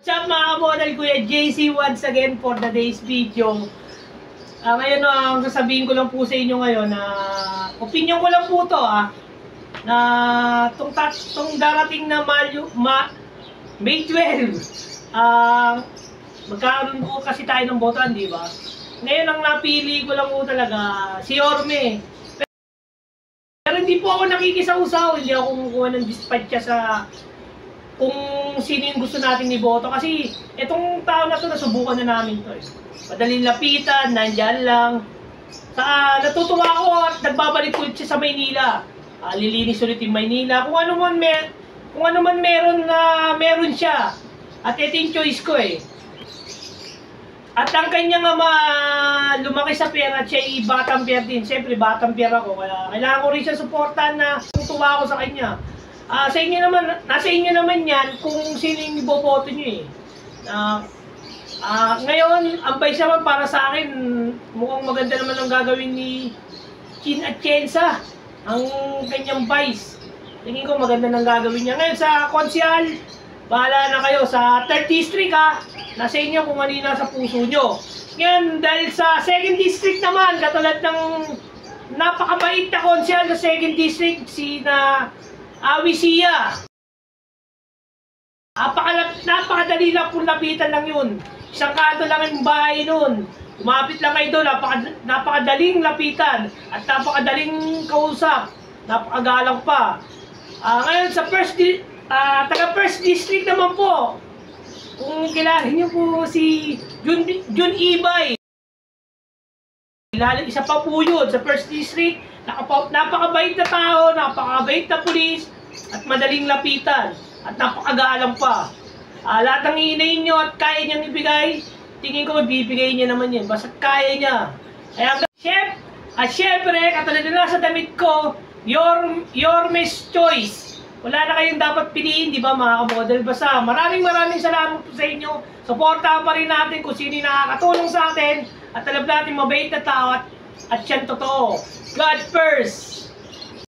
What's up mga model, Kuya JC once again for the day's video. Ngayon ang sasabihin ko lang po sa inyo ngayon na opinion ko lang po to na tong darating na May 12 magkakaroon po kasi tayo ng botohan, di ba? Ngayon ang napili ko lang po talaga si Yorme. Pero hindi po ako nakikisausaw, hindi ako kumukuha ng dispatcha sa kung sino yung gusto natin iboto. Kasi itong tao na to, nasubukan na namin to. Madaling lapitan, nandyan lang. Natutuwa ako at nagbabalik ulit siya sa Maynila. Lilinis ulit yung Maynila. Kung ano man meron siya. At ito yung choice ko eh. At ang kanyang ama, lumaki sa pera at siya ay batang pera din. Siyempre, batang pera ko. Kaya kailangan ko rin siya supportan na tutuwa ako sa kanya. Sa inyo naman, nasa inyo naman yan kung sino yung iboboto nyo eh. Ngayon, ang vice naman para sa akin, mukhang maganda naman ang gagawin ni Chin Atienza, ang kanyang vice. Tingin ko maganda nang gagawin niya. Ngayon sa konsyal, bahala na kayo sa 3rd district nasa inyo kung ano yung nasa puso nyo. Ngayon, dahil sa 2nd district naman, katulad ng napakabait na konsyal sa 2nd district, si Awi Sia. Napakadali lang kung lapitan lang yun. Isang kanto lang yung bahay nun. Umapit lang kayo doon, napakadaling lapitan at napakadaling kausap. Napakagalang pa. Ngayon sa taga 1st district naman po, kung kilala niyo po si Jun Ibay. Isa pa po yun sa 1st district. Napakabait na tao, napakabait na pulis, at madaling lapitan, at napakagalang pa. Lahat ng hihinayin nyo at kaya niyang ibigay, tingin ko bibigay niya naman yan, basta kaya niya. Kaya syempre, katulad na sa damit ko, Yorme's choice. Wala na kayong dapat piliin, di ba mga kamodel? Basta maraming salamat po sa inyo. Suportahan pa rin natin kung sino nakakatulong sa atin, at alam natin mabait na tao at siyan totoo. God first!